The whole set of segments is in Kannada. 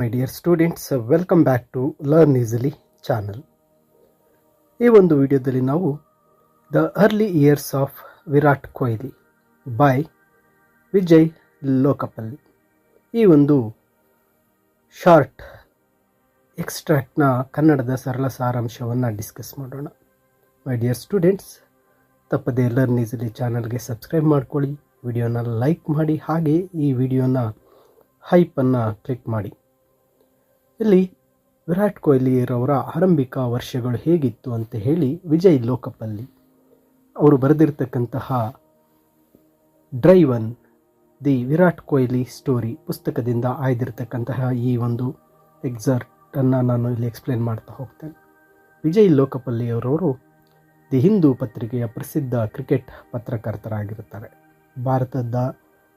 My dear students, welcome back to Learn Easily channel. ಈ ಒಂದು ವಿಡಿಯೋದಲ್ಲಿ ನಾವು the early years of Virat Kohli by Vijay Lokapally ಈ ಒಂದು ಶಾರ್ಟ್ ಎಕ್ಸ್ಟ್ರಾಕ್ಟ್ನ ಕನ್ನಡದ ಸರಳ ಸಾರಾಂಶವನ್ನು ಡಿಸ್ಕಸ್ ಮಾಡೋಣ. ಮೈ ಡಿಯರ್ ಸ್ಟೂಡೆಂಟ್ಸ್, ತಪ್ಪದೇ ಲರ್ನ್ ಈಸಿಲಿ ಚಾನಲ್ಗೆ ಸಬ್ಸ್ಕ್ರೈಬ್ ಮಾಡ್ಕೊಳ್ಳಿ, ವಿಡಿಯೋನ ಲೈಕ್ ಮಾಡಿ, ಹಾಗೆ ಈ ವಿಡಿಯೋನ ಹೈಪನ್ನು ಕ್ಲಿಕ್ ಮಾಡಿ. ಇಲ್ಲಿ ವಿರಾಟ್ ಕೊಹ್ಲಿರವರ ಆರಂಭಿಕ ವರ್ಷಗಳು ಹೇಗಿತ್ತು ಅಂತ ಹೇಳಿ ವಿಜಯ್ ಲೋಕಪಲ್ಲಿ ಅವರು ಬರೆದಿರ್ತಕ್ಕಂತಹ drive the Virat Kohli story ಪುಸ್ತಕದಿಂದ ಆಯ್ದಿರ್ತಕ್ಕಂತಹ ಈ ಒಂದು ಎಕ್ಸಾರ್ಟನ್ನು ನಾನು ಇಲ್ಲಿ ಎಕ್ಸ್ಪ್ಲೇನ್ ಮಾಡ್ತಾ ಹೋಗ್ತೇನೆ. ವಿಜಯ್ ಲೋಕಪಲ್ಲಿಯವರವರು ದಿ ಹಿಂದೂ ಪತ್ರಿಕೆಯ ಪ್ರಸಿದ್ಧ ಕ್ರಿಕೆಟ್ ಪತ್ರಕರ್ತರಾಗಿರುತ್ತಾರೆ. ಭಾರತದ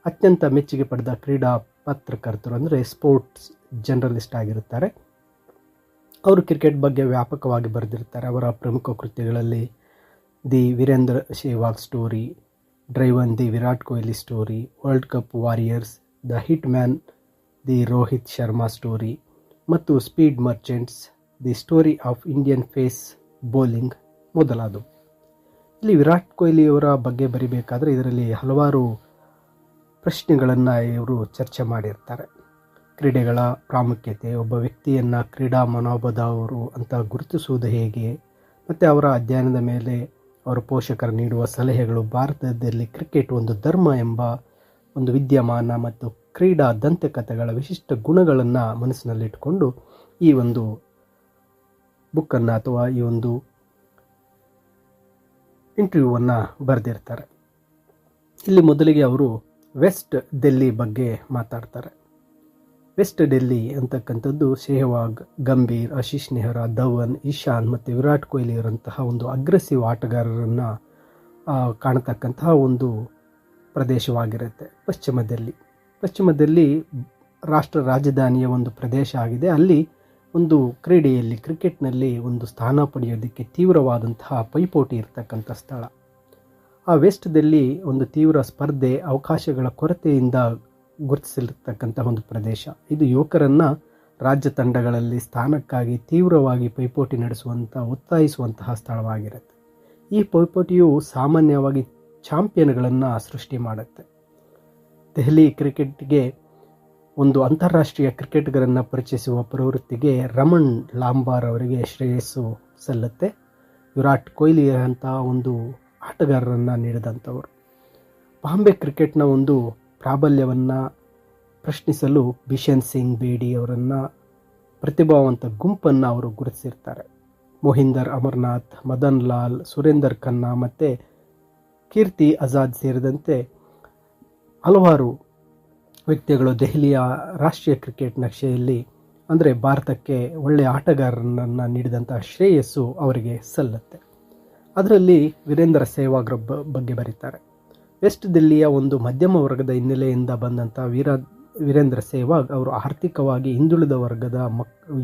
ಅತ್ಯಂತ ಮೆಚ್ಚುಗೆ ಪಡೆದ ಕ್ರೀಡಾ ಪತ್ರಕರ್ತರು ಅಂದರೆ ಸ್ಪೋರ್ಟ್ಸ್ ಜರ್ನಲಿಸ್ಟ್ ಆಗಿರುತ್ತಾರೆ. ಅವರು ಕ್ರಿಕೆಟ್ ಬಗ್ಗೆ ವ್ಯಾಪಕವಾಗಿ ಬರೆದಿರ್ತಾರೆ. ಅವರ ಪ್ರಮುಖ ಕೃತ್ಯಗಳಲ್ಲಿ the Virender Sehwag story, drive the Virat Kohli story, world cup warriors, the hit man, the Rohit Sharma story ಮತ್ತು speed merchants, the story of Indian pace bowling ಮೊದಲಾದವು. ಇಲ್ಲಿ ವಿರಾಟ್ ಕೊಹ್ಲಿಯವರ ಬಗ್ಗೆ ಬರಿಬೇಕಾದ್ರೆ ಇದರಲ್ಲಿ ಹಲವಾರು ಪ್ರಶ್ನೆಗಳನ್ನು ಇವರು ಚರ್ಚೆ ಮಾಡಿರ್ತಾರೆ. ಕ್ರೀಡೆಗಳ ಪ್ರಾಮುಖ್ಯತೆ, ಒಬ್ಬ ವ್ಯಕ್ತಿಯನ್ನು ಕ್ರೀಡಾ ಮನೋಭಾವದವರು ಅಂತ ಗುರುತಿಸುವುದು ಹೇಗೆ, ಮತ್ತು ಅವರ ಅಧ್ಯಯನದ ಮೇಲೆ ಅವರ ಪೋಷಕರು ನೀಡುವ ಸಲಹೆಗಳು, ಭಾರತದಲ್ಲಿ ಕ್ರಿಕೆಟ್ ಒಂದು ಧರ್ಮ ಎಂಬ ಒಂದು ವಿದ್ಯಮಾನ ಮತ್ತು ಕ್ರೀಡಾ ದಂತಕಥೆಗಳ ವಿಶಿಷ್ಟ ಗುಣಗಳನ್ನು ಮನಸ್ಸಿನಲ್ಲಿಟ್ಟುಕೊಂಡು ಈ ಒಂದು ಬುಕ್ಕನ್ನು ಅಥವಾ ಈ ಒಂದು ಇಂಟರ್ವ್ಯೂವನ್ನು ಬರೆದಿರ್ತಾರೆ. ಇಲ್ಲಿ ಮೊದಲಿಗೆ ಅವರು ವೆಸ್ಟ್ ಡೆಲ್ಲಿ ಬಗ್ಗೆ ಮಾತಾಡ್ತಾರೆ. ವೆಸ್ಟ್ ಡೆಲ್ಲಿ ಅಂತಕ್ಕಂಥದ್ದು ಸೆಹ್ವಾಗ್, ಗಂಭೀರ್, ಆಶೀಶ್ ನೆಹ್ರಾ, ಧವನ್, ಇಶಾನ್ ಮತ್ತು ವಿರಾಟ್ ಕೊಹ್ಲಿಯವರಂತಹ ಒಂದು ಅಗ್ರೆಸಿವ್ ಆಟಗಾರರನ್ನು ಕಾಣತಕ್ಕಂತಹ ಒಂದು ಪ್ರದೇಶವಾಗಿರುತ್ತೆ. ಪಶ್ಚಿಮ ದಿಲ್ಲಿ ರಾಷ್ಟ್ರ ರಾಜಧಾನಿಯ ಒಂದು ಪ್ರದೇಶ ಆಗಿದೆ. ಅಲ್ಲಿ ಒಂದು ಕ್ರೀಡೆಯಲ್ಲಿ ಕ್ರಿಕೆಟ್ನಲ್ಲಿ ಒಂದು ಸ್ಥಾನ ಪಡೆಯೋದಕ್ಕೆ ತೀವ್ರವಾದಂತಹ ಪೈಪೋಟಿ ಇರತಕ್ಕಂಥ ಸ್ಥಳ. ಆ ವೆಸ್ಟ್ ಡೆಲ್ಲಿ ಒಂದು ತೀವ್ರ ಸ್ಪರ್ಧೆ, ಅವಕಾಶಗಳ ಕೊರತೆಯಿಂದ ಗುರುತಿಸಿರ್ತಕ್ಕಂಥ ಒಂದು ಪ್ರದೇಶ. ಇದು ಯುವಕರನ್ನು ರಾಜ್ಯ ತಂಡಗಳಲ್ಲಿ ಸ್ಥಾನಕ್ಕಾಗಿ ತೀವ್ರವಾಗಿ ಪೈಪೋಟಿ ಒತ್ತಾಯಿಸುವಂತಹ ಸ್ಥಳವಾಗಿರುತ್ತೆ. ಈ ಪೈಪೋಟಿಯು ಸಾಮಾನ್ಯವಾಗಿ ಚಾಂಪಿಯನ್ಗಳನ್ನು ಸೃಷ್ಟಿ ಮಾಡುತ್ತೆ. ದೆಹಲಿ ಕ್ರಿಕೆಟ್ಗೆ ಒಂದು ಅಂತಾರಾಷ್ಟ್ರೀಯ ಕ್ರಿಕೆಟ್ಗರನ್ನು ಪರಿಚಯಿಸುವ ಪ್ರವೃತ್ತಿಗೆ ರಮಣ್ ಲಾಂಬಾರ್ ಅವರಿಗೆ ಶ್ರೇಯಸ್ಸು ಸಲ್ಲುತ್ತೆ. ವಿರಾಟ್ ಕೊಹ್ಲಿ ಅಂತ ಒಂದು ಆಟಗಾರರನ್ನು ನೀಡಿದಂಥವರು. ಬಾಂಬೆ ಕ್ರಿಕೆಟ್ನ ಒಂದು ಪ್ರಾಬಲ್ಯವನ್ನು ಪ್ರಶ್ನಿಸಲು ಬಿಷನ್ ಸಿಂಗ್ ಬೇಡಿ ಅವರನ್ನು ಪ್ರತಿಭಾವಂತ ಗುಂಪನ್ನು ಅವರು ಗುರುತಿಸಿರ್ತಾರೆ. ಮೊಹಿಂದರ್ ಅಮರ್ನಾಥ್, ಮದನ್ ಲಾಲ್, ಸುರೇಂದರ್ ಖನ್ನಾ ಮತ್ತು ಕೀರ್ತಿ ಆಜಾದ್ ಸೇರಿದಂತೆ ಹಲವಾರು ವ್ಯಕ್ತಿಗಳು ದೆಹಲಿಯ ರಾಷ್ಟ್ರೀಯ ಕ್ರಿಕೆಟ್ ನಕ್ಷೆಯಲ್ಲಿ ಅಂದರೆ ಭಾರತಕ್ಕೆ ಒಳ್ಳೆಯ ಆಟಗಾರರನ್ನು ನೀಡಿದಂಥ ಶ್ರೇಯಸ್ಸು ಅವರಿಗೆ ಸಲ್ಲುತ್ತೆ. ಅದರಲ್ಲಿ ವೀರೇಂದ್ರ ಸೆಹ್ವಾಗ್ ಬಗ್ಗೆ ಬರೀತಾರೆ. ವೆಸ್ಟ್ ದಿಲ್ಲಿಯ ಒಂದು ಮಧ್ಯಮ ವರ್ಗದ ಹಿನ್ನೆಲೆಯಿಂದ ಬಂದಂಥ ವೀರೇಂದ್ರ ಸೆಹ್ವಾಗ್ ಅವರು ಆರ್ಥಿಕವಾಗಿ ಹಿಂದುಳಿದ ವರ್ಗದ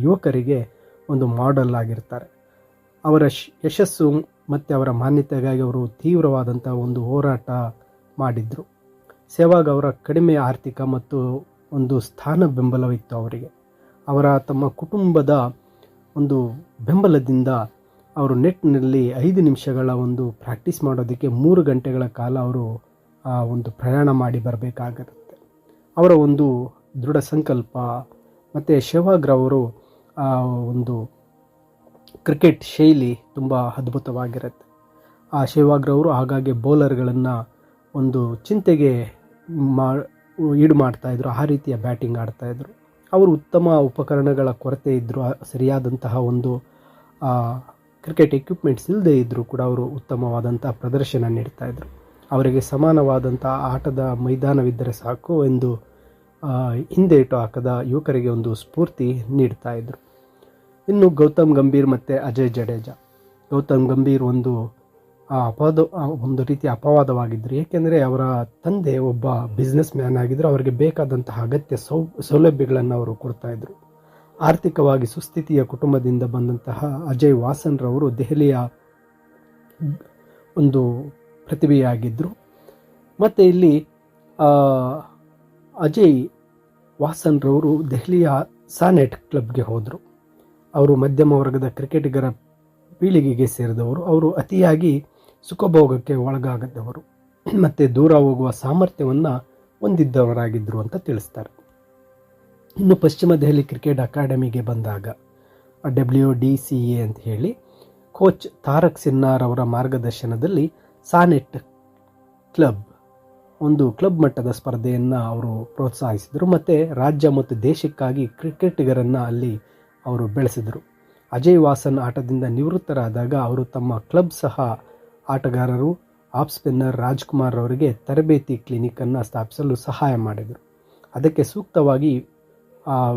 ಯುವಕರಿಗೆ ಒಂದು ಮಾಡೆಲ್ ಆಗಿರ್ತಾರೆ. ಅವರ ಯಶಸ್ಸು ಮತ್ತು ಅವರ ಮಾನ್ಯತೆಗಾಗಿ ಅವರು ತೀವ್ರವಾದಂಥ ಒಂದು ಹೋರಾಟ ಮಾಡಿದರು. ಸೆಹ್ವಾಗ್ ಅವರ ಕಡಿಮೆ ಆರ್ಥಿಕ ಮತ್ತು ಒಂದು ಸ್ಥಾನ ಬೆಂಬಲವಿತ್ತು ಅವರಿಗೆ. ಅವರ ತಮ್ಮ ಕುಟುಂಬದ ಒಂದು ಬೆಂಬಲದಿಂದ ಅವರು ನೆಟ್ನಲ್ಲಿ 5 ನಿಮಿಷಗಳ ಒಂದು ಪ್ರಾಕ್ಟೀಸ್ ಮಾಡೋದಕ್ಕೆ 3 ಗಂಟೆಗಳ ಕಾಲ ಅವರು ಒಂದು ಪ್ರಯಾಣ ಮಾಡಿ ಬರಬೇಕಾಗಿರುತ್ತೆ. ಅವರ ಒಂದು ದೃಢ ಸಂಕಲ್ಪ ಮತ್ತು ಸೆಹ್ವಾಗ್ರವರು ಒಂದು ಕ್ರಿಕೆಟ್ ಶೈಲಿ ತುಂಬ ಅದ್ಭುತವಾಗಿರುತ್ತೆ. ಆ ಸೆಹ್ವಾಗ್ರವರು ಆಗಾಗ್ಗೆ ಬೌಲರ್ಗಳನ್ನು ಒಂದು ಚಿಂತೆಗೆ ಈಡು ಮಾಡ್ತಾಯಿದ್ರು. ಆ ರೀತಿಯ ಬ್ಯಾಟಿಂಗ್ ಆಡ್ತಾಯಿದ್ರು. ಅವರು ಉತ್ತಮ ಉಪಕರಣಗಳ ಕೊರತೆ ಇದ್ದರು, ಸರಿಯಾದಂತಹ ಒಂದು ಕ್ರಿಕೆಟ್ ಎಕ್ವಿಪ್ಮೆಂಟ್ಸ್ ಇಲ್ಲದೆ ಇದ್ದರೂ ಕೂಡ ಅವರು ಉತ್ತಮವಾದಂಥ ಪ್ರದರ್ಶನ ನೀಡ್ತಾಯಿದ್ರು. ಅವರಿಗೆ ಸಮಾನವಾದಂಥ ಆಟದ ಮೈದಾನವಿದ್ದರೆ ಸಾಕು ಎಂದು ಹಿಂದೇಟು ಹಾಕದ ಯುವಕರಿಗೆ ಒಂದು ಸ್ಫೂರ್ತಿ ನೀಡ್ತಾಯಿದ್ರು. ಇನ್ನು ಗೌತಮ್ ಗಂಭೀರ್ ಮತ್ತು ಅಜಯ್ ಜಡೇಜಾ. ಗೌತಮ್ ಗಂಭೀರ್ ಒಂದು ರೀತಿಯ ಅಪವಾದವಾಗಿದ್ದರು. ಏಕೆಂದರೆ ಅವರ ತಂದೆ ಒಬ್ಬ ಬಿಸ್ನೆಸ್ ಮ್ಯಾನ್ ಆಗಿದ್ದರು. ಅವರಿಗೆ ಬೇಕಾದಂತಹ ಅಗತ್ಯ ಸೌಲಭ್ಯಗಳನ್ನು ಅವರು ಕೊಡ್ತಾಯಿದ್ರು. ಆರ್ಥಿಕವಾಗಿ ಸುಸ್ಥಿತಿಯ ಕುಟುಂಬದಿಂದ ಬಂದಂತಹ ಅಜಯ್ ವಾಸನ್ರವರು ದೆಹಲಿಯ ಒಂದು ಪ್ರತಿಭೆಯಾಗಿದ್ದರು. ಮತ್ತು ಇಲ್ಲಿ ಅಜಯ್ ವಾಸನ್ರವರು ದೆಹಲಿಯ ಸಾನೆಟ್ ಕ್ಲಬ್ಗೆ ಹೋದರು. ಅವರು ಮಧ್ಯಮ ವರ್ಗದ ಕ್ರಿಕೆಟಿಗರ ಪೀಳಿಗೆಗೆ ಸೇರಿದವರು. ಅವರು ಅತಿಯಾಗಿ ಸುಖಭೋಗಕ್ಕೆ ಒಳಗಾಗದವರು ಮತ್ತು ದೂರ ಹೋಗುವ ಸಾಮರ್ಥ್ಯವನ್ನು ಹೊಂದಿದ್ದವರಾಗಿದ್ದರು ಅಂತ ತಿಳಿಸ್ತಾರೆ. ಇನ್ನು ಪಶ್ಚಿಮ ದೆಹಲಿ ಕ್ರಿಕೆಟ್ ಅಕಾಡೆಮಿಗೆ ಬಂದಾಗ WDCA ಅಂತ ಹೇಳಿ ಕೋಚ್ ತಾರಕ್ ಸಿನ್ನಾರ್ ಅವರ ಮಾರ್ಗದರ್ಶನದಲ್ಲಿ ಸಾನೆಟ್ ಕ್ಲಬ್ ಒಂದು ಕ್ಲಬ್ ಮಟ್ಟದ ಸ್ಪರ್ಧೆಯನ್ನು ಅವರು ಪ್ರೋತ್ಸಾಹಿಸಿದರು ಮತ್ತು ರಾಜ್ಯ ಮತ್ತು ದೇಶಕ್ಕಾಗಿ ಕ್ರಿಕೆಟಿಗರನ್ನು ಅಲ್ಲಿ ಅವರು ಬೆಳೆಸಿದರು. ಅಜಯ್ ವಾಸನ್ ಆಟದಿಂದ ನಿವೃತ್ತರಾದಾಗ ಅವರು ತಮ್ಮ ಕ್ಲಬ್ ಸಹ ಆಟಗಾರರು ಆಫ್ ಸ್ಪಿನ್ನರ್ ರಾಜ್ಕುಮಾರ್ ಅವರಿಗೆ ತರಬೇತಿ ಕ್ಲಿನಿಕನ್ನು ಸ್ಥಾಪಿಸಲು ಸಹಾಯ ಮಾಡಿದರು. ಅದಕ್ಕೆ ಸೂಕ್ತವಾಗಿ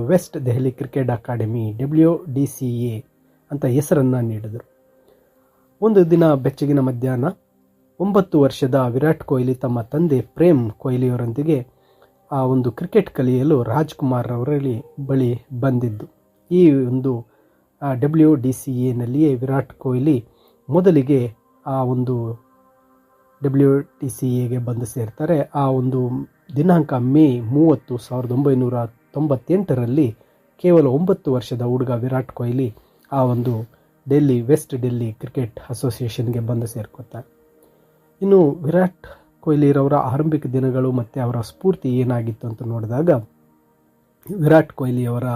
West Delhi Cricket Academy WDCA ಅಂತ ಹೆಸರನ್ನು ನೀಡಿದರು. ಒಂದು ದಿನ ಬೆಚ್ಚಗಿನ ಮಧ್ಯಾಹ್ನ 9 ವರ್ಷದ ವಿರಾಟ್ ಕೊಹ್ಲಿ ತಮ್ಮ ತಂದೆ ಪ್ರೇಮ್ ಕೊಹ್ಲಿಯವರೊಂದಿಗೆ ಆ ಒಂದು ಕ್ರಿಕೆಟ್ ಕಲಿಯಲು ರಾಜ್ಕುಮಾರ್ ಅವರಲ್ಲಿ ಬಳಿ ಬಂದಿದ್ದು. ಈ ಒಂದು WDCAನಲ್ಲಿಯೇ ವಿರಾಟ್ ಕೊಹ್ಲಿ ಮೊದಲಿಗೆ ಆ ಒಂದು WDCAಗೆ ಬಂದು ಸೇರ್ತಾರೆ. ಆ ಒಂದು ದಿನಾಂಕ ಮೇ 30, 1998ರಲ್ಲಿ ಕೇವಲ 9 ವರ್ಷದ ಹುಡುಗ ವಿರಾಟ್ ಕೊಹ್ಲಿ ಆ ಒಂದು ವೆಸ್ಟ್ ಡೆಲ್ಲಿ ಕ್ರಿಕೆಟ್ ಅಸೋಸಿಯೇಷನ್ಗೆ ಬಂದು ಸೇರ್ಕೋತಾರೆ. ಇನ್ನು ವಿರಾಟ್ ಕೊಹ್ಲಿರವರ ಆರಂಭಿಕ ದಿನಗಳು ಮತ್ತು ಅವರ ಸ್ಫೂರ್ತಿ ಏನಾಗಿತ್ತು ಅಂತ ನೋಡಿದಾಗ, ವಿರಾಟ್ ಕೊಹ್ಲಿಯವರ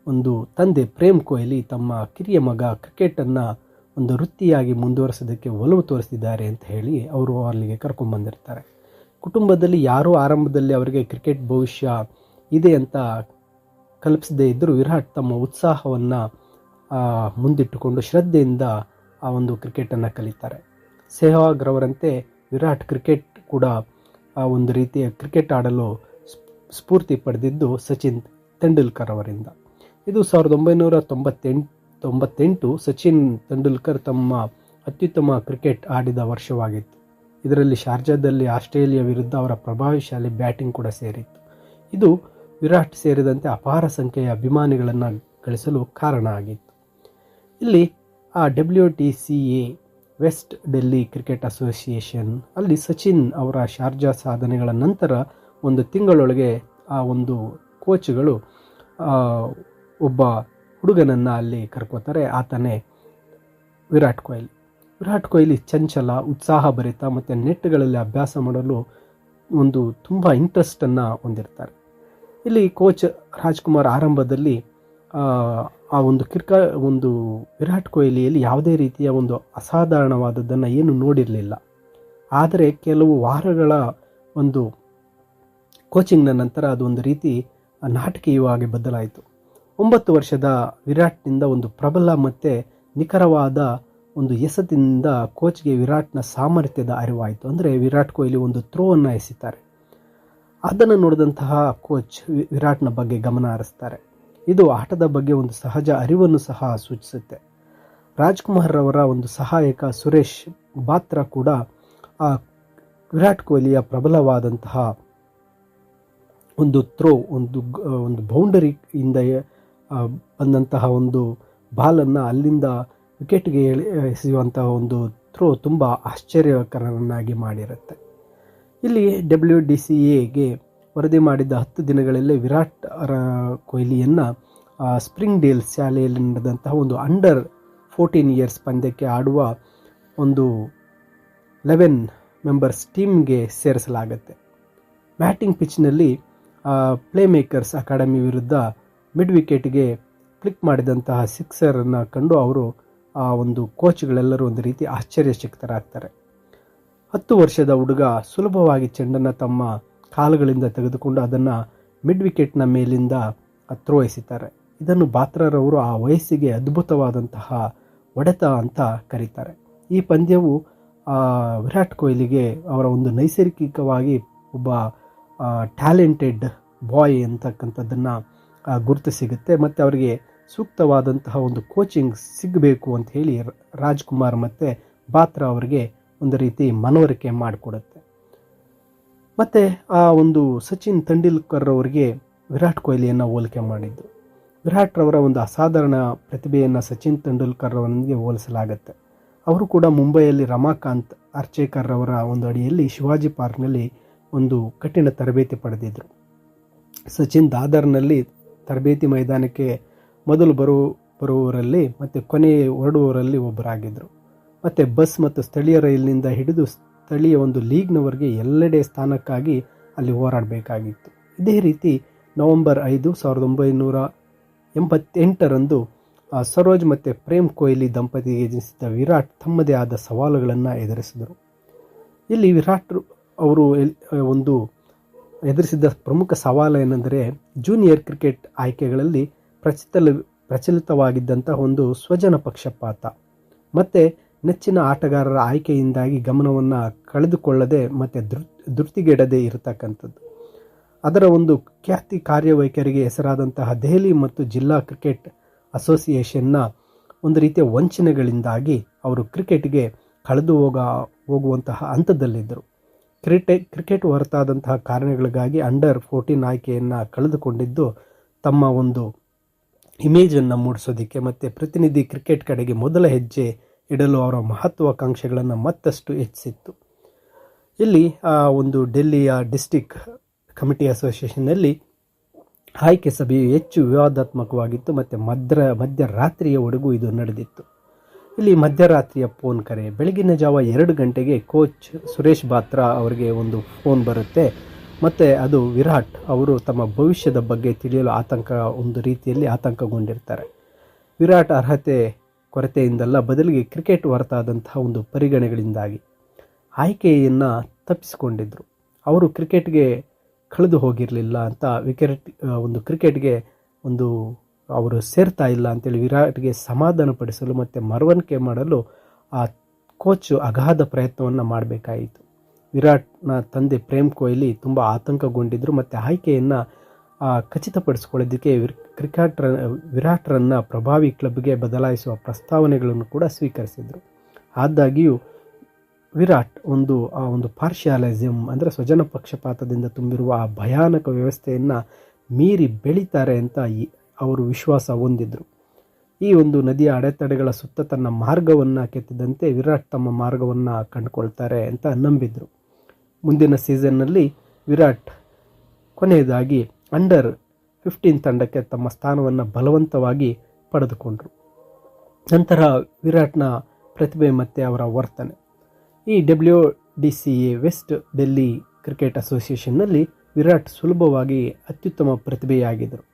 ಒಂದು ತಂದೆ ಪ್ರೇಮ್ ಕೊಹ್ಲಿ ತಮ್ಮ ಕಿರಿಯ ಮಗ ಕ್ರಿಕೆಟನ್ನು ಒಂದು ವೃತ್ತಿಯಾಗಿ ಮುಂದುವರಿಸೋದಕ್ಕೆ ಒಲವು ತೋರಿಸಿದ್ದಾರೆ ಅಂತ ಹೇಳಿ ಅವರು ಅಲ್ಲಿಗೆ ಕರ್ಕೊಂಡ್ಬಂದಿರ್ತಾರೆ. ಕುಟುಂಬದಲ್ಲಿ ಯಾರೂ ಆರಂಭದಲ್ಲಿ ಅವರಿಗೆ ಕ್ರಿಕೆಟ್ ಭವಿಷ್ಯ ಇದೆ ಅಂತ ಕಲ್ಪಿಸದೇ ಇದ್ದರೂ ವಿರಾಟ್ ತಮ್ಮ ಉತ್ಸಾಹವನ್ನು ಮುಂದಿಟ್ಟುಕೊಂಡು ಶ್ರದ್ಧೆಯಿಂದ ಆ ಒಂದು ಕ್ರಿಕೆಟನ್ನು ಕಲಿತಾರೆ. ಸೆಹ್ವಾಗ್ ರವರಂತೆ ವಿರಾಟ್ ಕ್ರಿಕೆಟ್ ಕೂಡ ಒಂದು ರೀತಿಯ ಕ್ರಿಕೆಟ್ ಆಡಲು ಸ್ಫೂರ್ತಿ ಪಡೆದಿದ್ದು ಸಚಿನ್ ತೆಂಡೂಲ್ಕರ್ ಅವರಿಂದ. ಇದು 1998 ಸಚಿನ್ ತೆಂಡೂಲ್ಕರ್ ತಮ್ಮ ಅತ್ಯುತ್ತಮ ಕ್ರಿಕೆಟ್ ಆಡಿದ ವರ್ಷವಾಗಿತ್ತು. ಇದರಲ್ಲಿ ಶಾರ್ಜಾದಲ್ಲಿ ಆಸ್ಟ್ರೇಲಿಯಾ ವಿರುದ್ಧ ಅವರ ಪ್ರಭಾವಶಾಲಿ ಬ್ಯಾಟಿಂಗ್ ಕೂಡ ಸೇರಿತ್ತು. ಇದು ವಿರಾಟ್ ಸೇರಿದಂತೆ ಅಪಾರ ಸಂಖ್ಯೆಯ ಅಭಿಮಾನಿಗಳನ್ನು ಗಳಿಸಲು ಕಾರಣ ಆಗಿತ್ತು. ಇಲ್ಲಿ ಆ WDCA West Delhi Cricket Association ಅಲ್ಲಿ ಸಚಿನ್ ಅವರ ಶಾರ್ಜಾ ಸಾಧನೆಗಳ ನಂತರ ಒಂದು ತಿಂಗಳೊಳಗೆ ಆ ಒಂದು ಕೋಚ್ಗಳು ಒಬ್ಬ ಹುಡುಗನನ್ನು ಅಲ್ಲಿ ಕರ್ಕೋತಾರೆ. ಆತನೇ ವಿರಾಟ್ ಕೊಹ್ಲಿ. ವಿರಾಟ್ ಕೊಹ್ಲಿ ಚಂಚಲ, ಉತ್ಸಾಹಭರಿತ ಮತ್ತು ನೆಟ್ಗಳಲ್ಲಿ ಅಭ್ಯಾಸ ಮಾಡಲು ಒಂದು ತುಂಬ ಇಂಟ್ರೆಸ್ಟನ್ನು ಹೊಂದಿರ್ತಾರೆ. ಇಲ್ಲಿ ಕೋಚ್ ರಾಜ್ಕುಮಾರ್ ಆರಂಭದಲ್ಲಿ ಆ ಒಂದು ವಿರಾಟ್ ಕೊಹ್ಲಿಯಲ್ಲಿ ಯಾವುದೇ ರೀತಿಯ ಒಂದು ಅಸಾಧಾರಣವಾದದ್ದನ್ನು ಏನು ನೋಡಿರಲಿಲ್ಲ. ಆದರೆ ಕೆಲವು ವಾರಗಳ ಒಂದು ಕೋಚಿಂಗ್ನ ನಂತರ ಅದೊಂದು ರೀತಿ ನಾಟಕೀಯವಾಗಿ ಬದಲಾಯಿತು. 9 ವರ್ಷದ ವಿರಾಟ್ನಿಂದ ಒಂದು ಪ್ರಬಲ ಮತ್ತು ನಿಖರವಾದ ಒಂದು ಎಸೆತದಿಂದ ಕೋಚ್ಗೆ ವಿರಾಟ್ನ ಸಾಮರ್ಥ್ಯದ ಅರಿವಾಯಿತು. ಅಂದರೆ ವಿರಾಟ್ ಕೊಹ್ಲಿ ಒಂದು ಥ್ರೋವನ್ನು ಎಸೆತಾರೆ. ಅದನ್ನು ನೋಡಿದಂತಹ ಕೋಚ್ ವಿರಾಟ್ನ ಬಗ್ಗೆ ಗಮನ ಹರಿಸ್ತಾರೆ. ಇದು ಆಟದ ಬಗ್ಗೆ ಒಂದು ಸಹಜ ಅರಿವನ್ನು ಸಹ ಸೂಚಿಸುತ್ತೆ. ರಾಜ್ಕುಮಾರ್ ಅವರ ಒಂದು ಸಹಾಯಕ ಸುರೇಶ್ ಬಾತ್ರಾ ಕೂಡ ವಿರಾಟ್ ಕೊಹ್ಲಿಯ ಪ್ರಬಲವಾದಂತಹ ಒಂದು ಥ್ರೋ, ಒಂದು ಬೌಂಡರಿಯಿಂದ ಬಂದಂತಹ ಒಂದು ಬಾಲನ್ನು ಅಲ್ಲಿಂದ ವಿಕೆಟ್ಗೆ ಎಸೆಯುವಂತಹ ಒಂದು ಥ್ರೋ ತುಂಬ ಆಶ್ಚರ್ಯಕರನಾಗಿ ಮಾಡಿರುತ್ತೆ. ಇಲ್ಲಿ WDCAಗೆ ವರದಿ ಮಾಡಿದ 10 ದಿನಗಳಲ್ಲೇ ವಿರಾಟ್ ಕೊಹ್ಲಿಯನ್ನು ಸ್ಪ್ರಿಂಗ್ ಡೇಲ್ ಶಾಲೆಯಲ್ಲಿ ನಡೆದಂತಹ ಒಂದು ಅಂಡರ್ 14 ಇಯರ್ಸ್ ಪಂದ್ಯಕ್ಕೆ ಆಡುವ ಒಂದು 11 ಮೆಂಬರ್ಸ್ ಟೀಮ್ಗೆ ಸೇರಿಸಲಾಗುತ್ತೆ. ಬ್ಯಾಟಿಂಗ್ ಪಿಚ್ನಲ್ಲಿ ಪ್ಲೇ ಮೇಕರ್ಸ್ ಅಕಾಡೆಮಿ ವಿರುದ್ಧ ಮಿಡ್ ವಿಕೆಟ್ಗೆ ಕ್ಲಿಕ್ ಮಾಡಿದಂತಹ ಸಿಕ್ಸರನ್ನು ಕಂಡು ಅವರು ಆ ಒಂದು ಕೋಚ್ಗಳೆಲ್ಲರೂ ಒಂದು ರೀತಿ ಆಶ್ಚರ್ಯಚಕಿತರಾಗ್ತಾರೆ. 10 ವರ್ಷದ ಹುಡುಗ ಸುಲಭವಾಗಿ ಚೆಂಡನ್ನು ತಮ್ಮ ಕಾಲುಗಳಿಂದ ತೆಗೆದುಕೊಂಡು ಅದನ್ನು ಮಿಡ್ ವಿಕೆಟ್ನ ಮೇಲಿಂದ ಥ್ರೋ ಎಸೆತಾರೆ. ಇದನ್ನು ಬಾತ್ರಾರವರು ಆ ವಯಸ್ಸಿಗೆ ಅದ್ಭುತವಾದಂತಹ ಹೊಡೆತ ಅಂತ ಕರೀತಾರೆ. ಈ ಪಂದ್ಯವು ವಿರಾಟ್ ಕೊಹ್ಲಿಗೆ ಅವರ ಒಂದು ನೈಸರ್ಗಿಕವಾಗಿ ಒಬ್ಬ ಟ್ಯಾಲೆಂಟೆಡ್ ಬಾಯ್ ಅಂತಕ್ಕಂಥದ್ದನ್ನು ಗುರುತು ಸಿಗುತ್ತೆ ಮತ್ತು ಅವರಿಗೆ ಸೂಕ್ತವಾದಂತಹ ಒಂದು ಕೋಚಿಂಗ್ ಸಿಗಬೇಕು ಅಂತ ಹೇಳಿ ರಾಜ್ಕುಮಾರ್ ಮತ್ತು ಬಾತ್ರಾ ಅವರಿಗೆ ಒಂದು ರೀತಿ ಮನವರಿಕೆ ಮಾಡಿಕೊಡುತ್ತೆ. ಮತ್ತು ಆ ಒಂದು ಸಚಿನ್ ತೆಂಡೂಲ್ಕರ್ ಅವರಿಗೆ ವಿರಾಟ್ ಕೊಹ್ಲಿಯನ್ನು ಹೋಲಿಕೆ ಮಾಡಿದ್ದು. ವಿರಾಟ್ ರವರ ಒಂದು ಅಸಾಧಾರಣ ಪ್ರತಿಭೆಯನ್ನು ಸಚಿನ್ ತೆಂಡೂಲ್ಕರ್ ಅವರಿಗೆ ಹೋಲಿಸಲಾಗುತ್ತೆ. ಅವರು ಕೂಡ ಮುಂಬೈಯಲ್ಲಿ ರಮಾಕಾಂತ್ ಅರ್ಚೇಕರ್ ಅವರ ಒಂದು ಅಡಿಯಲ್ಲಿ ಶಿವಾಜಿ ಪಾರ್ಕ್ನಲ್ಲಿ ಒಂದು ಕಠಿಣ ತರಬೇತಿ ಪಡೆದಿದ್ದರು. ಸಚಿನ್ ದಾದರ್ನಲ್ಲಿ ತರಬೇತಿ ಮೈದಾನಕ್ಕೆ ಮೊದಲು ಬರುವವರಲ್ಲಿ ಮತ್ತು ಕೊನೆ ಹೊರಡುವವರಲ್ಲಿ ಒಬ್ಬರಾಗಿದ್ದರು. ಮತ್ತು ಬಸ್ ಮತ್ತು ಸ್ಥಳೀಯ ರೈಲಿನಿಂದ ಹಿಡಿದು ಸ್ಥಳೀಯ ಒಂದು ಲೀಗ್ನವರೆಗೆ ಎಲ್ಲೆಡೆ ಸ್ಥಾನಕ್ಕಾಗಿ ಅಲ್ಲಿ ಹೋರಾಡಬೇಕಾಗಿತ್ತು. ಇದೇ ರೀತಿ ನವೆಂಬರ್ 5, 1988ರಂದು ಸರೋಜ್ ಮತ್ತು ಪ್ರೇಮ್ ಕೊಹ್ಲಿ ದಂಪತಿಗೆ ಜನಿಸಿದ ವಿರಾಟ್ ತಮ್ಮದೇ ಆದ ಸವಾಲುಗಳನ್ನು ಎದುರಿಸಿದರು. ಇಲ್ಲಿ ವಿರಾಟ್ ಅವರು ಒಂದು ಎದುರಿಸಿದ ಪ್ರಮುಖ ಸವಾಲು ಏನೆಂದರೆ ಜೂನಿಯರ್ ಕ್ರಿಕೆಟ್ ಆಯ್ಕೆಗಳಲ್ಲಿ ಪ್ರಚಲಿತವಾಗಿದ್ದಂಥ ಒಂದು ಸ್ವಜನ ಪಕ್ಷಪಾತ ಮತ್ತು ನೆಚ್ಚಿನ ಆಟಗಾರರ ಆಯ್ಕೆಯಿಂದಾಗಿ ಗಮನವನ್ನು ಕಳೆದುಕೊಳ್ಳದೆ ಮತ್ತು ಧೃತಿಗೆಡದೆ ಇರತಕ್ಕಂಥದ್ದು. ಅದರ ಒಂದು ಖ್ಯಾತಿ ಕಾರ್ಯವೈಖರಿಗೆ ಹೆಸರಾದಂತಹ ದೆಹಲಿ ಮತ್ತು ಜಿಲ್ಲಾ ಕ್ರಿಕೆಟ್ ಅಸೋಸಿಯೇಷನ್ನ ಒಂದು ರೀತಿಯ ವಂಚನೆಗಳಿಂದಾಗಿ ಅವರು ಕ್ರಿಕೆಟ್ಗೆ ಕಳೆದು ಹೋಗುವಂತಹ ಹಂತದಲ್ಲಿದ್ದರು. ಕ್ರಿಕೆಟ್ ಹೊರತಾದಂತಹ ಕಾರಣಗಳಿಗಾಗಿ ಅಂಡರ್-14 ಆಯ್ಕೆಯನ್ನು ಕಳೆದುಕೊಂಡಿದ್ದು ತಮ್ಮ ಒಂದು ಇಮೇಜನ್ನು ಮೂಡಿಸೋದಕ್ಕೆ ಮತ್ತು ಪ್ರತಿನಿಧಿ ಕ್ರಿಕೆಟ್ ಕಡೆಗೆ ಮೊದಲ ಹೆಜ್ಜೆ ಇಡಲು ಅವರ ಮಹತ್ವಾಕಾಂಕ್ಷೆಗಳನ್ನು ಮತ್ತಷ್ಟು ಹೆಚ್ಚಿಸಿತ್ತು. ಇಲ್ಲಿ ಒಂದು ಡೆಲ್ಲಿಯ ಡಿಸ್ಟಿಕ್ ಕಮಿಟಿ ಅಸೋಸಿಯೇಷನ್ನಲ್ಲಿ ಆಯ್ಕೆ ಸಭೆಯು ಹೆಚ್ಚು ವಿವಾದಾತ್ಮಕವಾಗಿತ್ತು ಮತ್ತು ಮಧ್ಯರಾತ್ರಿಯವರೆಗೂ ಇದು ನಡೆದಿತ್ತು. ಇಲ್ಲಿ ಮಧ್ಯರಾತ್ರಿಯ ಫೋನ್ ಕರೆ, ಬೆಳಗಿನ ಜಾವ 2 ಗಂಟೆಗೆ ಕೋಚ್ ಸುರೇಶ್ ಬಾತ್ರಾ ಅವರಿಗೆ ಒಂದು ಫೋನ್ ಬರುತ್ತೆ ಮತ್ತು ಅದು ವಿರಾಟ್ ಅವರು ತಮ್ಮ ಭವಿಷ್ಯದ ಬಗ್ಗೆ ತಿಳಿಯಲು ಒಂದು ರೀತಿಯಲ್ಲಿ ಆತಂಕಗೊಂಡಿರ್ತಾರೆ. ವಿರಾಟ್ ಅರ್ಹತೆ ಕೊರತೆಯಿಂದಲ್ಲ, ಬದಲಿಗೆ ಕ್ರಿಕೆಟ್ ಹೊರತಾದಂತಹ ಒಂದು ಪರಿಗಣನೆಗಳಿಂದಾಗಿ ಆಯ್ಕೆಯನ್ನು ತಪ್ಪಿಸಿಕೊಂಡಿದ್ದರು. ಅವರು ಕ್ರಿಕೆಟ್ಗೆ ಕಳೆದು ಹೋಗಿರಲಿಲ್ಲ ಅಂತ ಕ್ರಿಕೆಟ್ಗೆ ಅವರು ಸೇರ್ತಾ ಇಲ್ಲ ಅಂತೇಳಿ ವಿರಾಟ್ಗೆ ಸಮಾಧಾನಪಡಿಸಲು ಮತ್ತು ಮನವರಿಕೆ ಮಾಡಲು ಆ ಕೋಚ್ ಅಗಾಧ ಪ್ರಯತ್ನವನ್ನು ಮಾಡಬೇಕಾಯಿತು. ವಿರಾಟ್ನ ತಂದೆ ಪ್ರೇಮ್ ಕೊಹ್ಲಿ ತುಂಬ ಆತಂಕಗೊಂಡಿದ್ದರು ಮತ್ತು ಆಯ್ಕೆಯನ್ನು ಖಚಿತಪಡಿಸಿಕೊಳ್ಳೋದಕ್ಕೆ ವಿರಾಟ್ರನ್ನು ಪ್ರಭಾವಿ ಕ್ಲಬ್ಗೆ ಬದಲಾಯಿಸುವ ಪ್ರಸ್ತಾವನೆಗಳನ್ನು ಕೂಡ ಸ್ವೀಕರಿಸಿದರು. ಆದಾಗ್ಯೂ ವಿರಾಟ್ ಒಂದು ಪಾರ್ಶಿಯಾಲಿಸಮ್ ಅಂದರೆ ಸ್ವಜನ ಪಕ್ಷಪಾತದಿಂದ ತುಂಬಿರುವ ಆ ಭಯಾನಕ ವ್ಯವಸ್ಥೆಯನ್ನು ಮೀರಿ ಬೆಳೀತಾರೆ ಅಂತ ಅವರು ವಿಶ್ವಾಸ ಹೊಂದಿದ್ರು. ಈ ಒಂದು ನದಿಯ ಅಡೆತಡೆಗಳ ಸುತ್ತ ತನ್ನ ಮಾರ್ಗವನ್ನು ಕೆತ್ತಿದಂತೆ ವಿರಾಟ್ ತಮ್ಮ ಮಾರ್ಗವನ್ನು ಕಂಡುಕೊಳ್ತಾರೆ ಅಂತ ನಂಬಿದ್ರು. ಮುಂದಿನ ಸೀಸನ್ನಲ್ಲಿ ವಿರಾಟ್ ಕೊನೆಯದಾಗಿ ಅಂಡರ್-15 ತಂಡಕ್ಕೆ ತಮ್ಮ ಸ್ಥಾನವನ್ನು ಬಲವಂತವಾಗಿ ಪಡೆದುಕೊಂಡರು. ನಂತರ ವಿರಾಟ್ನ ಪ್ರತಿಭೆ ಮತ್ತು ಅವರ ವರ್ತನೆ ಈ WDCA ವೆಸ್ಟ್ ಡೆಲ್ಲಿ ಕ್ರಿಕೆಟ್ ಅಸೋಸಿಯೇಷನ್ನಲ್ಲಿ ವಿರಾಟ್ ಸುಲಭವಾಗಿ ಅತ್ಯುತ್ತಮ ಪ್ರತಿಭೆಯಾಗಿದ್ದರು.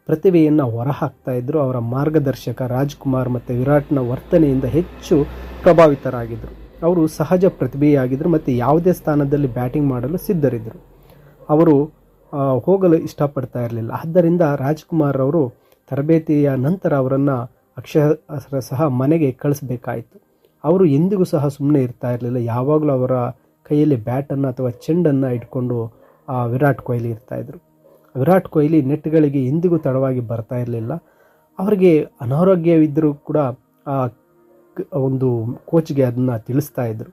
ಪ್ರತಿಭೆಯನ್ನು ಹೊರಹಾಕ್ತಾ ಇದ್ದರು. ಅವರ ಮಾರ್ಗದರ್ಶಕ ರಾಜ್ಕುಮಾರ್ ಮತ್ತು ವಿರಾಟ್ನ ವರ್ತನೆಯಿಂದ ಹೆಚ್ಚು ಪ್ರಭಾವಿತರಾಗಿದ್ದರು. ಅವರು ಸಹಜ ಪ್ರತಿಭೆಯಾಗಿದ್ದರು ಮತ್ತು ಯಾವುದೇ ಸ್ಥಾನದಲ್ಲಿ ಬ್ಯಾಟಿಂಗ್ ಮಾಡಲು ಸಿದ್ಧರಿದ್ದರು. ಅವರು ಹೋಗಲು ಇಷ್ಟಪಡ್ತಾ ಇರಲಿಲ್ಲ. ಆದ್ದರಿಂದ ರಾಜ್ಕುಮಾರ್ ಅವರು ತರಬೇತಿಯ ನಂತರ ಅವರನ್ನು ಅಕ್ಷರಶಃ ಮನೆಗೆ ಕಳಿಸಬೇಕಾಯಿತು. ಅವರು ಎಂದಿಗೂ ಸಹ ಸುಮ್ಮನೆ ಇರ್ತಾ ಇರಲಿಲ್ಲ. ಯಾವಾಗಲೂ ಅವರ ಕೈಯಲ್ಲಿ ಬ್ಯಾಟನ್ನು ಅಥವಾ ಚೆಂಡನ್ನು ಇಟ್ಕೊಂಡು ವಿರಾಟ್ ಕೊಹ್ಲಿ ಇರ್ತಾಯಿದ್ರು. ವಿರಾಟ್ ಕೊಹ್ಲಿ ನೆಟ್ಗಳಿಗೆ ಎಂದಿಗೂ ತಡವಾಗಿ ಬರ್ತಾ ಇರಲಿಲ್ಲ. ಅವರಿಗೆ ಅನಾರೋಗ್ಯವಿದ್ದರೂ ಕೂಡ ಒಂದು ಕೋಚ್ಗೆ ಅದನ್ನು ತಿಳಿಸ್ತಾ ಇದ್ದರು.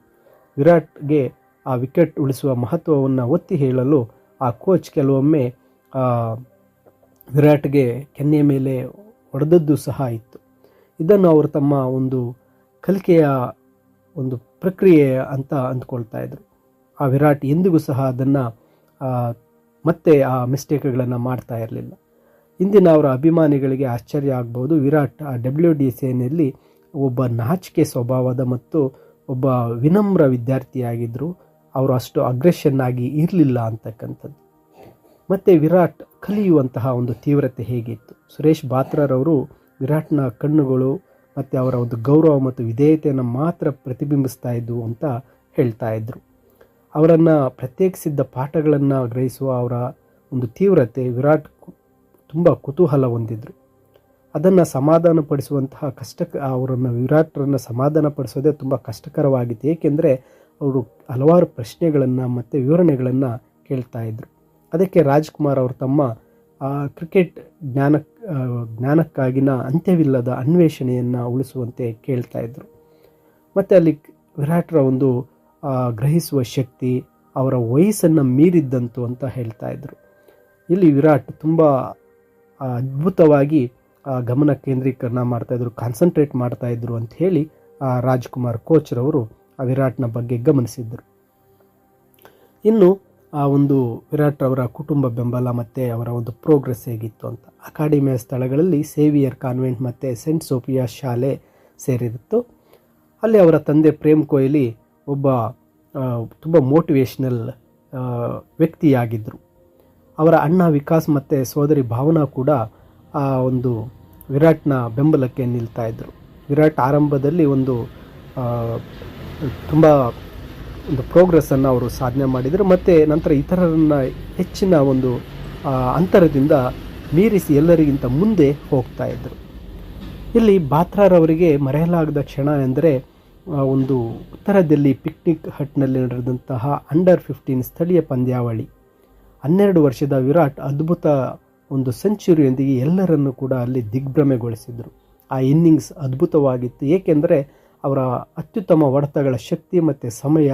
ವಿರಾಟ್ಗೆ ಆ ವಿಕೆಟ್ ಉಳಿಸುವ ಮಹತ್ವವನ್ನು ಒತ್ತಿ ಹೇಳಲು ಆ ಕೋಚ್ ಕೆಲವೊಮ್ಮೆ ವಿರಾಟ್ಗೆ ಕೆನ್ನೆಯ ಮೇಲೆ ಹೊಡೆದದ್ದು ಸಹ ಇತ್ತು. ಇದನ್ನು ಅವರು ತಮ್ಮ ಒಂದು ಕಲಿಕೆಯ ಒಂದು ಪ್ರಕ್ರಿಯೆ ಅಂತ ಅಂದ್ಕೊಳ್ತಾ ಇದ್ರು. ಆ ವಿರಾಟ್ ಎಂದಿಗೂ ಸಹ ಅದನ್ನು ಮತ್ತೆ ಆ ಮಿಸ್ಟೇಕ್ಗಳನ್ನು ಮಾಡ್ತಾ ಇರಲಿಲ್ಲ. ಇಂದಿನ ಅವರ ಅಭಿಮಾನಿಗಳಿಗೆ ಆಶ್ಚರ್ಯ ಆಗ್ಬೋದು. ವಿರಾಟ್ ಆ WDCAನಲ್ಲಿ ಒಬ್ಬ ನಾಚಿಕೆ ಸ್ವಭಾವದ ಮತ್ತು ಒಬ್ಬ ವಿನಮ್ರ ವಿದ್ಯಾರ್ಥಿಯಾಗಿದ್ದರು. ಅವರು ಅಷ್ಟು ಅಗ್ರೆಷನ್ ಆಗಿ ಇರಲಿಲ್ಲ ಅಂತಕ್ಕಂಥದ್ದು. ಮತ್ತು ವಿರಾಟ್ ಕಲಿಯುವಂತಹ ಒಂದು ತೀವ್ರತೆ ಹೇಗಿತ್ತು. ಸುರೇಶ್ ಬಾತ್ರಾರವರು ವಿರಾಟ್ನ ಕಣ್ಣುಗಳು ಮತ್ತು ಅವರ ಒಂದು ಗೌರವ ಮತ್ತು ವಿಧೇಯತೆಯನ್ನು ಮಾತ್ರ ಪ್ರತಿಬಿಂಬಿಸ್ತಾ ಇದ್ವು ಅಂತ ಹೇಳ್ತಾ ಇದ್ದರು. ಅವರನ್ನು ಪ್ರತ್ಯೇಕಿಸಿದ್ದ ಪಾಠಗಳನ್ನು ಗ್ರಹಿಸುವ ಅವರ ಒಂದು ತೀವ್ರತೆ ವಿರಾಟ್ ತುಂಬ ಕುತೂಹಲ ಹೊಂದಿದ್ರು. ಅದನ್ನು ಸಮಾಧಾನಪಡಿಸುವಂತಹ ವಿರಾಟ್ರನ್ನು ಸಮಾಧಾನಪಡಿಸೋದೇ ತುಂಬ ಕಷ್ಟಕರವಾಗಿತ್ತು. ಏಕೆಂದರೆ ಅವರು ಹಲವಾರು ಪ್ರಶ್ನೆಗಳನ್ನು ಮತ್ತು ವಿವರಣೆಗಳನ್ನು ಕೇಳ್ತಾ ಇದ್ದರು. ಅದಕ್ಕೆ ರಾಜ್ಕುಮಾರ್ ಅವರು ತಮ್ಮ ಕ್ರಿಕೆಟ್ ಜ್ಞಾನಕ್ಕಾಗಿನ ಅಂತ್ಯವಿಲ್ಲದ ಅನ್ವೇಷಣೆಯನ್ನು ಉಳಿಸುವಂತೆ ಕೇಳ್ತಾ ಇದ್ದರು. ಮತ್ತು ಅಲ್ಲಿ ವಿರಾಟ್ರ ಒಂದು ಗ್ರಹಿಸುವ ಶಕ್ತಿ ಅವರ ವಯಸ್ಸನ್ನು ಮೀರಿದ್ದಂತು ಅಂತ ಹೇಳ್ತಾ ಇದ್ದರು. ಇಲ್ಲಿ ವಿರಾಟ್ ತುಂಬ ಅದ್ಭುತವಾಗಿ ಗಮನ ಕೇಂದ್ರೀಕರಣ ಮಾಡ್ತಾಯಿದ್ರು, ಕಾನ್ಸಂಟ್ರೇಟ್ ಮಾಡ್ತಾಯಿದ್ರು ಅಂತ ಹೇಳಿ ರಾಜ್ಕುಮಾರ್ ಕೋಚ್ರವರು ಆ ವಿರಾಟ್ನ ಬಗ್ಗೆ ಗಮನಿಸಿದ್ದರು. ಇನ್ನು ಆ ಒಂದು ವಿರಾಟ್ ಅವರ ಕುಟುಂಬ ಬೆಂಬಲ ಮತ್ತು ಅವರ ಒಂದು ಪ್ರೋಗ್ರೆಸ್ ಹೇಗಿತ್ತು ಅಂತ. ಅಕಾಡೆಮಿಯ ಸ್ಥಳಗಳಲ್ಲಿ ಸೇವಿಯರ್ ಕಾನ್ವೆಂಟ್ ಮತ್ತು ಸೆಂಟ್ ಸೋಫಿಯಾ ಶಾಲೆ ಸೇರಿತ್ತು. ಅಲ್ಲಿ ಅವರ ತಂದೆ ಪ್ರೇಮ್ ಕೊಹ್ಲಿ ಒಬ್ಬ ತುಂಬ ಮೋಟಿವೇಶ್ನಲ್ ವ್ಯಕ್ತಿಯಾಗಿದ್ದರು. ಅವರ ಅಣ್ಣ ವಿಕಾಸ್ ಮತ್ತು ಸೋದರಿ ಭಾವನಾ ಕೂಡ ಆ ಒಂದು ವಿರಾಟ್ನ ಬೆಂಬಲಕ್ಕೆ ನಿಲ್ತಾ ಇದ್ದರು. ವಿರಾಟ್ ಆರಂಭದಲ್ಲಿ ತುಂಬ ಒಂದು ಪ್ರೋಗ್ರೆಸ್ಸನ್ನು ಅವರು ಸಾಧನೆ ಮಾಡಿದರು ಮತ್ತು ನಂತರ ಇತರರನ್ನು ಹೆಚ್ಚಿನ ಒಂದು ಅಂತರದಿಂದ ಮೀರಿಸಿ ಎಲ್ಲರಿಗಿಂತ ಮುಂದೆ ಹೋಗ್ತಾ ಇದ್ದರು. ಇಲ್ಲಿ ಬಾತ್ರಾರವರಿಗೆ ಮರೆಯಲಾಗದ ಕ್ಷಣ ಎಂದರೆ ಒಂದು ಉತ್ತರ ದಿಲ್ಲಿ ಪಿಕ್ನಿಕ್ ಹಟ್ನಲ್ಲಿ ನಡೆದಂತಹ ಅಂಡರ್ 15 ಸ್ಥಳೀಯ ಪಂದ್ಯಾವಳಿ. 12 ವರ್ಷದ ವಿರಾಟ್ ಅದ್ಭುತ ಒಂದು ಸೆಂಚುರಿಯೊಂದಿಗೆ ಎಲ್ಲರನ್ನೂ ಕೂಡ ಅಲ್ಲಿ ದಿಗ್ಭ್ರಮೆಗೊಳಿಸಿದರು. ಆ ಇನ್ನಿಂಗ್ಸ್ ಅದ್ಭುತವಾಗಿತ್ತು, ಏಕೆಂದರೆ ಅವರ ಅತ್ಯುತ್ತಮ ಹೊಡೆತಗಳ ಶಕ್ತಿ ಮತ್ತು ಸಮಯ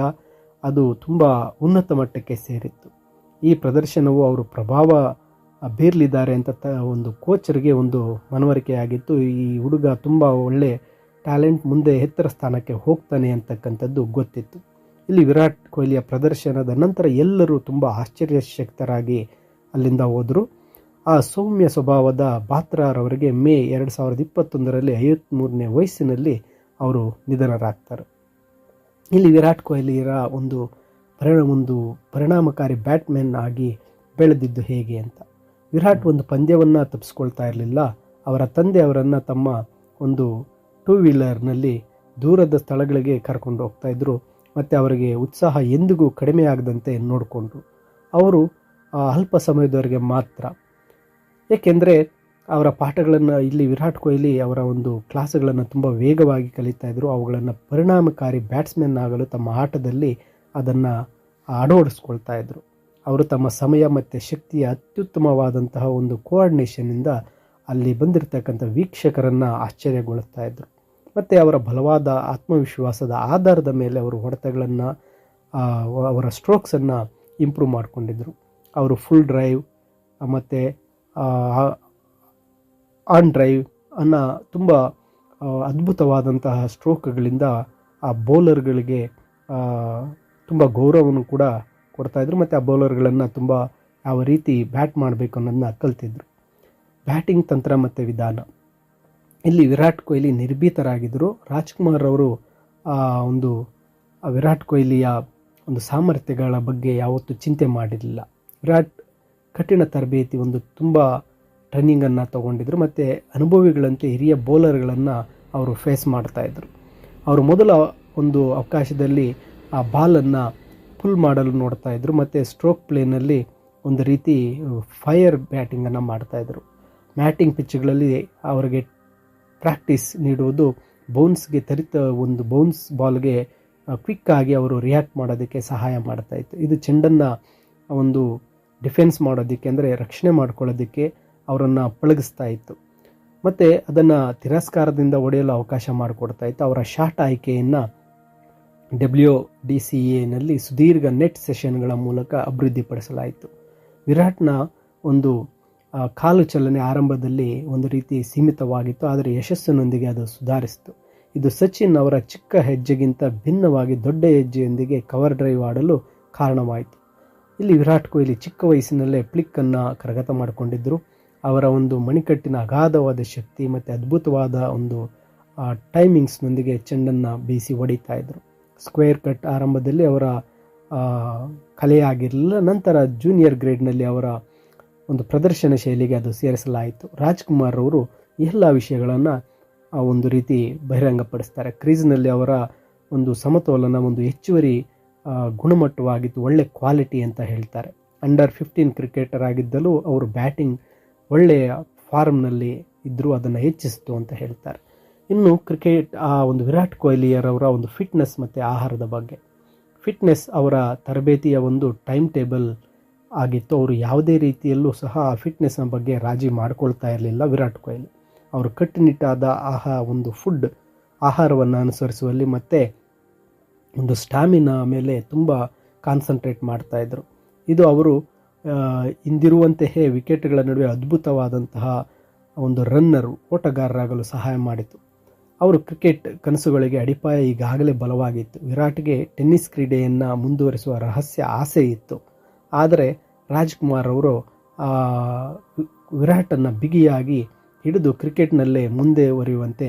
ಅದು ತುಂಬ ಉನ್ನತ ಮಟ್ಟಕ್ಕೆ ಸೇರಿತ್ತು. ಈ ಪ್ರದರ್ಶನವು ಅವರು ಪ್ರಭಾವ ಬೀರಲಿದ್ದಾರೆ ಅಂತ ಒಂದು ಕೋಚರ್ಗೆ ಒಂದು ಮನವರಿಕೆಯಾಗಿತ್ತು. ಈ ಹುಡುಗ ತುಂಬ ಒಳ್ಳೆ ಟ್ಯಾಲೆಂಟ್, ಮುಂದೆ ಎತ್ತರ ಸ್ಥಾನಕ್ಕೆ ಹೋಗ್ತಾನೆ ಅಂತಕ್ಕಂಥದ್ದು ಗೊತ್ತಿತ್ತು. ಇಲ್ಲಿ ವಿರಾಟ್ ಕೊಹ್ಲಿಯ ಪ್ರದರ್ಶನದ ನಂತರ ಎಲ್ಲರೂ ತುಂಬ ಆಶ್ಚರ್ಯಚಕಿತರಾಗಿ ಅಲ್ಲಿಂದ ಹೋದರು. ಆ ಸೌಮ್ಯ ಸ್ವಭಾವದ ಬಾತ್ರಾರವರಿಗೆ ಮೇ 2021ರಲ್ಲಿ 53ನೇ ವಯಸ್ಸಿನಲ್ಲಿ ಅವರು ನಿಧನರಾಗ್ತಾರೆ. ಇಲ್ಲಿ ವಿರಾಟ್ ಕೊಹ್ಲಿಯರ ಒಂದು ಪರಿಣಾಮಕಾರಿ ಬ್ಯಾಟ್ಮನ್ ಆಗಿ ಬೆಳೆದಿದ್ದು ಹೇಗೆ ಅಂತ. ವಿರಾಟ್ ಒಂದು ಪಂದ್ಯವನ್ನು ತಪ್ಪಿಸ್ಕೊಳ್ತಾ ಇರಲಿಲ್ಲ. ಅವರ ತಂದೆ ಅವರನ್ನು ತಮ್ಮ ಒಂದು 2 ವೀಲರ್ನಲ್ಲಿ ದೂರದ ಸ್ಥಳಗಳಿಗೆ ಕರ್ಕೊಂಡು ಹೋಗ್ತಾ ಇದ್ರು ಮತ್ತು ಅವರಿಗೆ ಉತ್ಸಾಹ ಎಂದಿಗೂ ಕಡಿಮೆ ಆಗದಂತೆ ನೋಡಿಕೊಂಡ್ರು. ಅವರು ಅಲ್ಪ ಸಮಯದವರೆಗೆ ಮಾತ್ರ, ಏಕೆಂದರೆ ಅವರ ಪಾಠಗಳನ್ನು ಇಲ್ಲಿ ವಿರಾಟ್ ಕೊಹ್ಲಿ ಅವರ ಒಂದು ಕ್ಲಾಸ್ಗಳನ್ನು ತುಂಬ ವೇಗವಾಗಿ ಕಲಿತಾ ಇದ್ದರು. ಅವುಗಳನ್ನು ಪರಿಣಾಮಕಾರಿ ಬ್ಯಾಟ್ಸ್ಮನ್ ಆಗಲು ತಮ್ಮ ಆಟದಲ್ಲಿ ಅದನ್ನು ಅಳವಡಿಸ್ಕೊಳ್ತಾ ಇದ್ದರು. ಅವರು ತಮ್ಮ ಸಮಯ ಮತ್ತು ಶಕ್ತಿಯ ಅತ್ಯುತ್ತಮವಾದಂತಹ ಒಂದು ಕೋಆರ್ಡಿನೇಷನ್ನಿಂದ ಅಲ್ಲಿ ಬಂದಿರತಕ್ಕಂಥ ವೀಕ್ಷಕರನ್ನು ಆಶ್ಚರ್ಯಗೊಳಿಸ್ತಾ ಇದ್ದರು. ಮತ್ತು ಅವರ ಬಲವಾದ ಆತ್ಮವಿಶ್ವಾಸದ ಆಧಾರದ ಮೇಲೆ ಅವರು ಹೊಡೆತಗಳನ್ನು ಅವರ ಸ್ಟ್ರೋಕ್ಸನ್ನು ಇಂಪ್ರೂವ್ ಮಾಡಿಕೊಂಡಿದ್ದರು. ಅವರು ಫುಲ್ ಡ್ರೈವ್ ಮತ್ತು ಆನ್ ಡ್ರೈವ್ ಅನ್ನು ತುಂಬ ಅದ್ಭುತವಾದಂತಹ ಸ್ಟ್ರೋಕ್ಗಳಿಂದ ಆ ಬೌಲರ್ಗಳಿಗೆ ತುಂಬ ಗೌರವವನ್ನು ಕೂಡ ಕೊಡ್ತಾಯಿದ್ರು ಮತ್ತು ಆ ಬೌಲರ್ಗಳನ್ನು ತುಂಬ ಯಾವ ರೀತಿ ಬ್ಯಾಟ್ ಮಾಡಬೇಕು ಅನ್ನೋದನ್ನ ಕಲ್ತಿದ್ರು. ಬ್ಯಾಟಿಂಗ್ ತಂತ್ರ ಮತ್ತು ವಿಧಾನ, ಇಲ್ಲಿ ವಿರಾಟ್ ಕೊಹ್ಲಿ ನಿರ್ಭೀತರಾಗಿದ್ದರು. ರಾಜ್ಕುಮಾರ್ ಅವರು ಒಂದು ವಿರಾಟ್ ಕೊಹ್ಲಿಯ ಒಂದು ಸಾಮರ್ಥ್ಯಗಳ ಬಗ್ಗೆ ಯಾವತ್ತೂ ಚಿಂತೆ ಮಾಡಿರಲಿಲ್ಲ. ವಿರಾಟ್ ಕಠಿಣ ತರಬೇತಿ ತುಂಬ ಟ್ರೈನಿಂಗನ್ನು ತಗೊಂಡಿದ್ರು ಮತ್ತು ಅನುಭವಿಗಳಂತೆ ಹಿರಿಯ ಬೌಲರ್ಗಳನ್ನು ಅವರು ಫೇಸ್ ಮಾಡ್ತಾಯಿದ್ರು. ಅವರು ಮೊದಲ ಒಂದು ಅವಕಾಶದಲ್ಲಿ ಆ ಬಾಲನ್ನು ಪುಲ್ ಮಾಡಲು ನೋಡ್ತಾಯಿದ್ರು ಮತ್ತು ಸ್ಟ್ರೋಕ್ ಪ್ಲೇನಲ್ಲಿ ಒಂದು ರೀತಿ ಫೈರ್ ಬ್ಯಾಟಿಂಗನ್ನು ಮಾಡ್ತಾಯಿದ್ರು. ಮ್ಯಾಟಿಂಗ್ ಪಿಚ್ಗಳಲ್ಲಿ ಅವರಿಗೆ ಪ್ರಾಕ್ಟೀಸ್ ನೀಡುವುದು ಬೌನ್ಸ್ಗೆ ಒಂದು ಬೌನ್ಸ್ ಬಾಲ್ಗೆ ಕ್ವಿಕ್ಕಾಗಿ ಅವರು ರಿಯಾಕ್ಟ್ ಮಾಡೋದಕ್ಕೆ ಸಹಾಯ ಮಾಡ್ತಾಯಿತ್ತು. ಇದು ಚೆಂಡನ್ನು ಒಂದು ಡಿಫೆನ್ಸ್ ಮಾಡೋದಕ್ಕೆ, ಅಂದರೆ ರಕ್ಷಣೆ ಮಾಡ್ಕೊಳ್ಳೋದಕ್ಕೆ ಅವರನ್ನು ಪಳಗಿಸ್ತಾ ಇತ್ತು ಮತ್ತು ಅದನ್ನು ತಿರಸ್ಕಾರದಿಂದ ಹೊಡೆಯಲು ಅವಕಾಶ ಮಾಡಿಕೊಡ್ತಾಯಿತ್ತು. ಅವರ ಶಾಟ್ ಆಯ್ಕೆಯನ್ನು WDCAನಲ್ಲಿ ಸುದೀರ್ಘ ನೆಟ್ ಸೆಷನ್ಗಳ ಮೂಲಕ ಅಭಿವೃದ್ಧಿಪಡಿಸಲಾಯಿತು. ವಿರಾಟ್ನ ಒಂದು ಕಾಲು ಚಲನೆ ಆರಂಭದಲ್ಲಿ ಒಂದು ರೀತಿ ಸೀಮಿತವಾಗಿತ್ತು, ಆದರೆ ಯಶಸ್ಸಿನೊಂದಿಗೆ ಅದು ಸುಧಾರಿಸಿತು. ಇದು ಸಚಿನ್ ಅವರ ಚಿಕ್ಕ ಹೆಜ್ಜೆಗಿಂತ ಭಿನ್ನವಾಗಿ ದೊಡ್ಡ ಹೆಜ್ಜೆಯೊಂದಿಗೆ ಕವರ್ ಡ್ರೈವ್ ಆಡಲು ಕಾರಣವಾಯಿತು. ಇಲ್ಲಿ ವಿರಾಟ್ ಕೊಹ್ಲಿ ಚಿಕ್ಕ ವಯಸ್ಸಿನಲ್ಲೇ ಫ್ಲಿಕ್ಕನ್ನು ಕರಗತ ಮಾಡಿಕೊಂಡಿದ್ದರು. ಅವರ ಒಂದು ಮಣಿಕಟ್ಟಿನ ಅಗಾಧವಾದ ಶಕ್ತಿ ಮತ್ತು ಅದ್ಭುತವಾದ ಒಂದು ಟೈಮಿಂಗ್ಸ್ನೊಂದಿಗೆ ಚೆಂಡನ್ನು ಬೀಸಿ ಹೊಡಿತಾ ಇದ್ದರು. ಸ್ಕ್ವೇರ್ ಕಟ್ ಆರಂಭದಲ್ಲಿ ಅವರ ಕಲೆಯಾಗಿರಲಿಲ್ಲ. ನಂತರ ಜೂನಿಯರ್ ಗ್ರೇಡ್ನಲ್ಲಿ ಅವರ ಒಂದು ಪ್ರದರ್ಶನ ಶೈಲಿಗೆ ಅದು ಸೇರಿಸಲಾಯಿತು. ರಾಜ್ಕುಮಾರ್ ಅವರು ಎಲ್ಲ ವಿಷಯಗಳನ್ನು ಒಂದು ರೀತಿ ಬಹಿರಂಗಪಡಿಸ್ತಾರೆ. ಕ್ರೀಸ್ನಲ್ಲಿ ಅವರ ಒಂದು ಸಮತೋಲನ ಒಂದು ಹೆಚ್ಚುವರಿ ಗುಣಮಟ್ಟವಾಗಿತ್ತು, ಒಳ್ಳೆ ಕ್ವಾಲಿಟಿ ಅಂತ ಹೇಳ್ತಾರೆ. ಅಂಡರ್ 15 ಕ್ರಿಕೆಟರ್ ಆಗಿದ್ದಲು ಅವರು ಬ್ಯಾಟಿಂಗ್ ಒಳ್ಳೆಯ ಫಾರ್ಮ್ನಲ್ಲಿ ಇದ್ದರೂ ಅದನ್ನು ಹೆಚ್ಚಿಸಿತು ಅಂತ ಹೇಳ್ತಾರೆ. ಇನ್ನು ಕ್ರಿಕೆಟ್ ಒಂದು ವಿರಾಟ್ ಕೊಹ್ಲಿಯರವರ ಒಂದು ಫಿಟ್ನೆಸ್ ಮತ್ತು ಆಹಾರದ ಬಗ್ಗೆ. ಫಿಟ್ನೆಸ್ ಅವರ ತರಬೇತಿಯ ಒಂದು ಟೈಮ್ ಟೇಬಲ್ ಆಗಿತ್ತು. ಅವರು ಯಾವುದೇ ರೀತಿಯಲ್ಲೂ ಸಹ ಆ ಫಿಟ್ನೆಸ್ನ ಬಗ್ಗೆ ರಾಜಿ ಮಾಡ್ಕೊಳ್ತಾ ಇರಲಿಲ್ಲ ವಿರಾಟ್ ಕೊಹ್ಲಿ. ಅವರು ಕಟ್ಟುನಿಟ್ಟಾದ ಆಹಾರವನ್ನು ಅನುಸರಿಸುವಲ್ಲಿ ಮತ್ತು ಒಂದು ಸ್ಟ್ಯಾಮಿನಾ ಮೇಲೆ ತುಂಬ ಕಾನ್ಸಂಟ್ರೇಟ್ ಮಾಡ್ತಾಯಿದ್ರು. ಇದು ಅವರು ಇಂದಿರುವಂತೆಯೇ ವಿಕೆಟ್ಗಳ ನಡುವೆ ಅದ್ಭುತವಾದಂತಹ ಒಂದು ರನ್ನರು, ಓಟಗಾರರಾಗಲು ಸಹಾಯ ಮಾಡಿತು. ಅವರು ಕ್ರಿಕೆಟ್ ಕನಸುಗಳಿಗೆ ಅಡಿಪಾಯ ಈಗಾಗಲೇ ಬಲವಾಗಿತ್ತು. ವಿರಾಟ್ಗೆ ಟೆನ್ನಿಸ್ ಕ್ರೀಡೆಯನ್ನು ಮುಂದುವರಿಸುವ ರಹಸ್ಯ ಆಸೆ ಇತ್ತು. ಆದರೆ ರಾಜ್ಕುಮಾರ್ ಅವರು ವಿರಾಟನ್ನು ಬಿಗಿಯಾಗಿ ಹಿಡಿದು ಕ್ರಿಕೆಟ್ನಲ್ಲೇ ಮುಂದುವರಿಯುವಂತೆ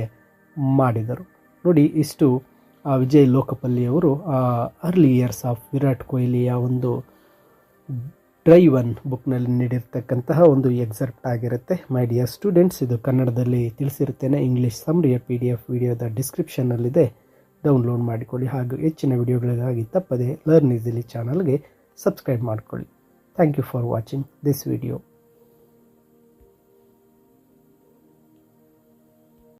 ಮಾಡಿದರು. ನೋಡಿ, ಇಷ್ಟು ವಿಜಯ್ ಲೋಕಪಲ್ಲಿಯವರು ಅರ್ಲಿ ಇಯರ್ಸ್ ಆಫ್ ವಿರಾಟ್ ಕೊಹ್ಲಿಯ ಒಂದು ಡ್ರೈವ್ ಒನ್ ಬುಕ್ನಲ್ಲಿ ನೀಡಿರ್ತಕ್ಕಂತಹ ಒಂದು ಎಕ್ಸರ್ಪ್ಟ್ ಆಗಿರುತ್ತೆ. ಮೈ ಡಿಯರ್ ಸ್ಟೂಡೆಂಟ್ಸ್, ಇದು ಕನ್ನಡದಲ್ಲಿ ತಿಳಿಸಿರುತ್ತೇನೆ. ಇಂಗ್ಲೀಷ್ ಸಮ್ರಿಯ PDF ವಿಡಿಯೋದ ಡಿಸ್ಕ್ರಿಪ್ಷನ್ನಲ್ಲಿದೆ, ಡೌನ್ಲೋಡ್ ಮಾಡಿಕೊಳ್ಳಿ. ಹಾಗೂ ಹೆಚ್ಚಿನ ವಿಡಿಯೋಗಳಿಗಾಗಿ ತಪ್ಪದೆ ಲರ್ನ್ ಈಸಿಲಿ ಚಾನಲ್ಗೆ ಸಬ್ಸ್ಕ್ರೈಬ್ ಮಾಡಿಕೊಳ್ಳಿ. Thank you for watching this video.